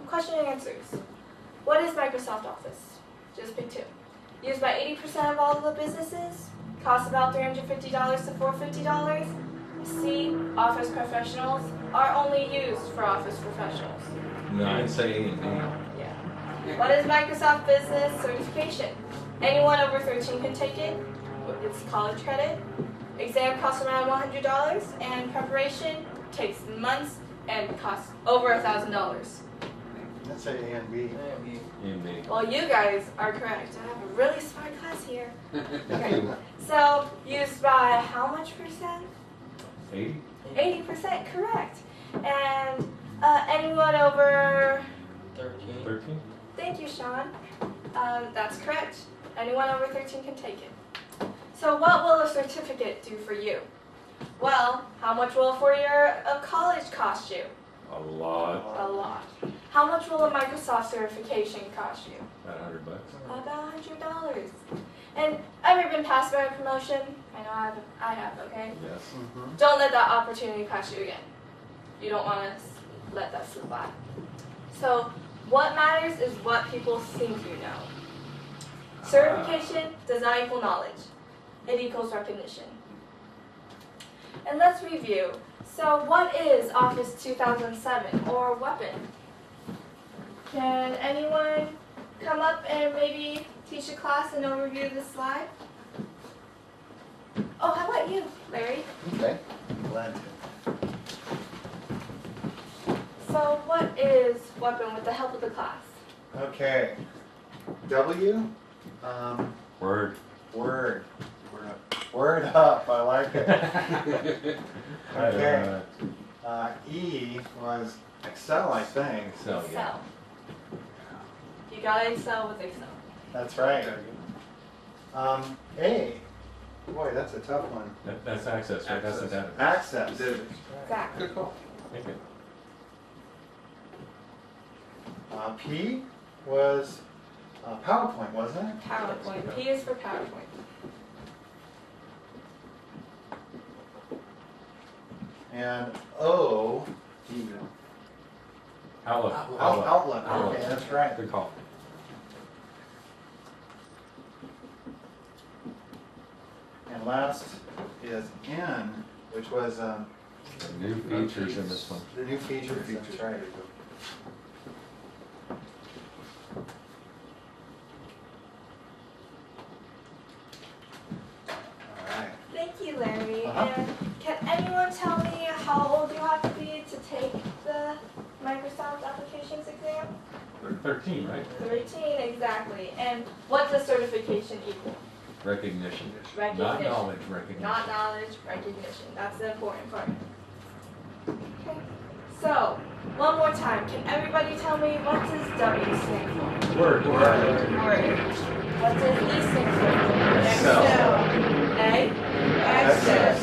Question and answers. What is Microsoft Office? Just pick two. Used by 80% of all of the businesses. Costs about $350 to $450. C. Office professionals are only used for office professionals. No, I'd say A and B. Yeah. What is Microsoft Business Certification? Anyone over 13 can take it. It's college credit. Exam costs around $100, and preparation takes months and costs over $1,000. Let's say A and B. A and B. Well, you guys are correct. I have a really smart class here. Okay. So, used by how much percent? 80? 80%, correct. And anyone over 13? Thank you, Sean. That's correct. Anyone over 13 can take it. So what will a certificate do for you? Well, how much will a 4-year of college cost you? A lot. A lot. How much will a Microsoft certification cost you? About $100. About $100. And ever been passed by a promotion? I know I have, okay? Yes. Mm-hmm. Don't let that opportunity pass you again. You don't want to let that slip by. So what matters is what people think you know. Certification does not equal knowledge. It equals recognition. And let's review. So what is Office 2007 or W.E.P.O.N? Can anyone come up and maybe teach a class an overview of this slide? Oh, how about you, Larry? Okay. Glad to. So what is W.E.P.O.N with the help of the class? Okay. W. Word. Word. Word up. I like it. Okay. E was Excel, I think. Excel, yeah. Excel. You gotta excel with Excel. That's right. A. Boy, that's a tough one. That's access, right? That's the data. Access. Exactly. Good call. Thank you. P was PowerPoint, wasn't it? PowerPoint. P is for PowerPoint. And O. Email. Outlook. Outlook. Outlook. Okay, that's right. Good call. And last is N, which was The new features in this one. the new features. That's right. All right. Thank you, Larry. Uh-huh. And can anyone tell me how old you have to be to take the Microsoft Applications exam? 13, right? 13, exactly. And what does certification equal? Recognition. Recognition. Not knowledge, recognition. Not knowledge, recognition. That's the important part. Okay. So, one more time. Can everybody tell me what does W stand for? Word. Word. What does E stand for? Excel. A. Access.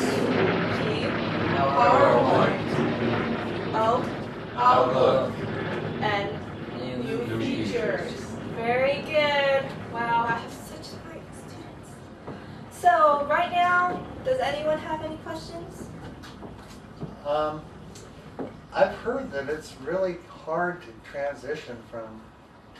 P. PowerPoint. O. Outlook. And new features. Very good. Wow, I have such smart students. So, right now, does anyone have any questions? I've heard that it's really hard to transition from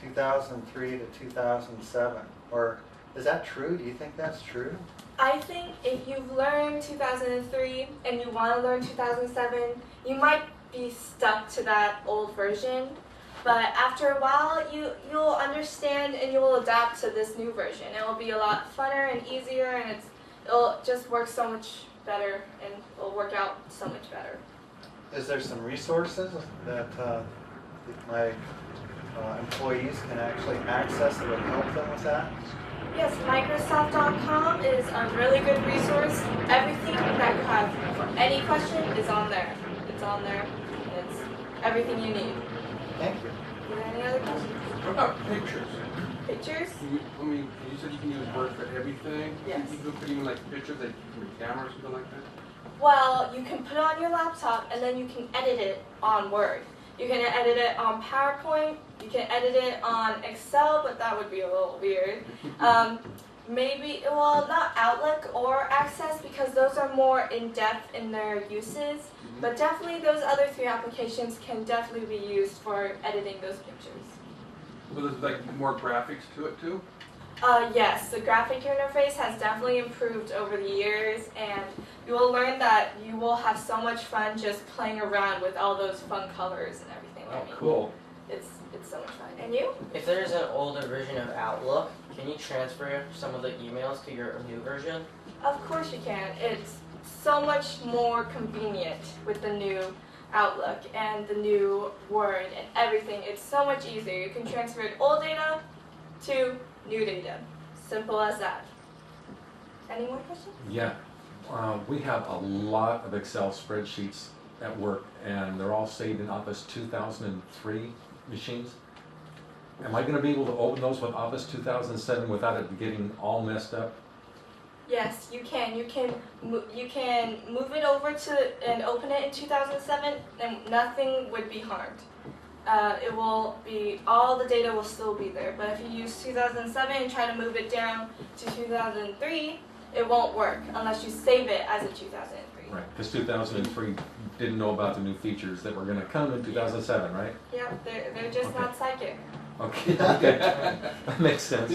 2003 to 2007. Or is that true? Do you think that's true? I think if you've learned 2003 and you want to learn 2007, you might be stuck to that old version. But after a while, you'll understand and you'll adapt to this new version. It will be a lot funner and easier, and it'll just work so much better, and it'll work out so much better. Is there some resources that my employees can actually access that would help them with that? Yes, Microsoft.com is a really good resource. Everything that you have for any question is on there. It's on there. It's everything you need. Thank you. Is there any other questions? What about pictures? Pictures? I mean, you said you can use Word for everything. Yes. You could put even like pictures like from your camera or something like that. Well, you can put it on your laptop and then you can edit it on Word. You can edit it on PowerPoint. You can edit it on Excel, but that would be a little weird. Maybe, well, not Outlook or Access because those are more in-depth in their uses, but definitely those other 3 applications can definitely be used for editing those pictures. Well, there's like more graphics to it too? Yes, the graphic interface has definitely improved over the years, and you will learn that you will have so much fun just playing around with all those fun colors and everything. Oh, I mean, cool. it's so much fun. And you? If there's an older version of Outlook, can you transfer some of the emails to your new version? Of course you can. It's so much more convenient with the new Outlook and the new Word and everything. It's so much easier. You can transfer old data to new data. Simple as that. Any more questions? Yeah, we have a lot of Excel spreadsheets at work, and they're all saved in Office 2003 machines. Am I gonna be able to open those with Office 2007 without it getting all messed up? Yes, you can. You can move it over to and open it in 2007, and nothing would be harmed. It will be, all the data will still be there. But if you use 2007 and try to move it down to 2003, it won't work unless you save it as a 2003. Right, because 2003 didn't know about the new features that were gonna come in 2007, right? Yeah, they're just Okay. not psychic. Okay, okay. That makes sense.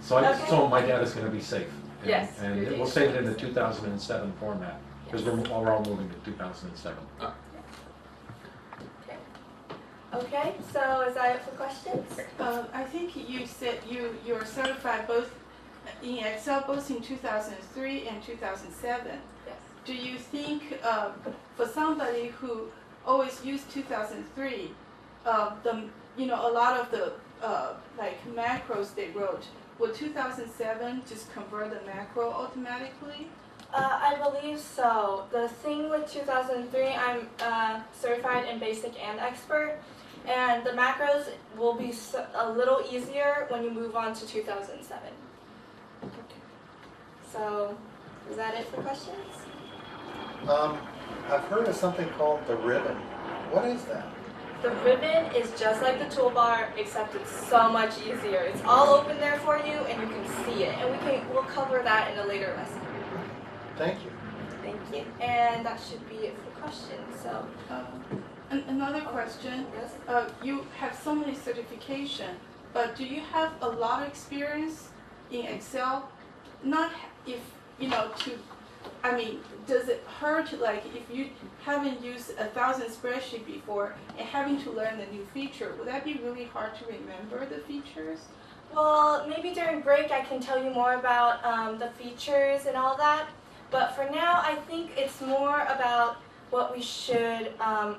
So Okay. so my data's gonna be safe. And- Yes, your And we'll data's save it gonna in the be safe. 2007 format, because Yes. we're all moving to 2007. Okay, so is that it for questions? I think you said you're certified both in Excel both in 2003 and 2007. Yes. Do you think for somebody who always used 2003, a lot of the like macros they wrote, would 2007 just convert the macro automatically? I believe so. The thing with 2003, I'm certified in basic and expert, and the macros will be a little easier when you move on to 2007. So, is that it for questions? I've heard of something called the ribbon. What is that? The ribbon is just like the toolbar, except it's so much easier. It's all open there for you, and you can see it. And we'll cover that in a later lesson. Thank you. Thank you. And that should be it for questions. So, Another question. yes. You have so many certification, but do you have a lot of experience in Excel? Not if does it hurt like if you haven't used 1,000 spreadsheet before and having to learn the new feature? Would that be really hard to remember the features? Well, maybe during break I can tell you more about the features and all that. But for now, I think it's more about what we should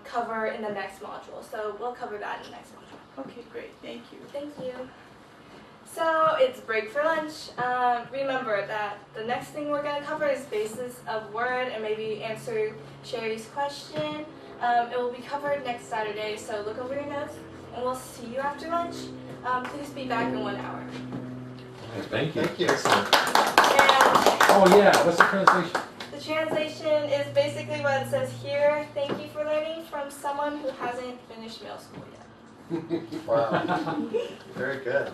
cover in the next module. So we'll cover that in the next module. Okay, great. Thank you. Thank you. So it's break for lunch. Remember that the next thing we're going to cover is basis of Word and maybe answer Sherry's question. It will be covered next Saturday, so look over your notes and we'll see you after lunch. Please be back in 1 hour. Thank you. Thank you. Excellent. And Oh yeah, what's the translation? the translation is basically what it says here. Thank you for learning from someone who hasn't finished middle school yet. Wow. Very good.